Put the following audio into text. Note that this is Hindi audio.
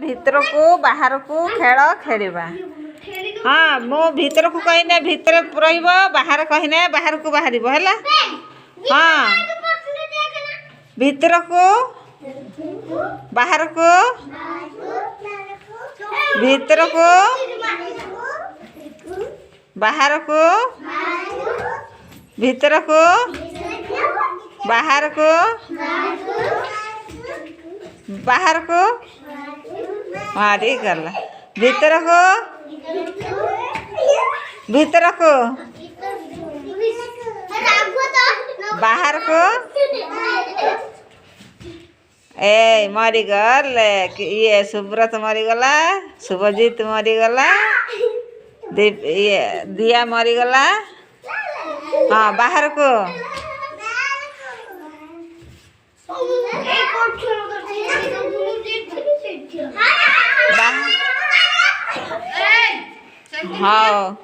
भितर को बाहर को खेल खेलिबा। हाँ मो भितर को कहने भितर रहिबो बाहर कहने बाहर को बाहर है। हाँ भितर को बाहर को भितर को बाहर को भितर को बाहर को बाहर को। हाँ ठीक गला भितर को भितर को बाहर को। ए मरीगल ये सुब्रत मरीगला शुभजीत मरीगला ये दिया मरीगला। हाँ बाहर को हाँ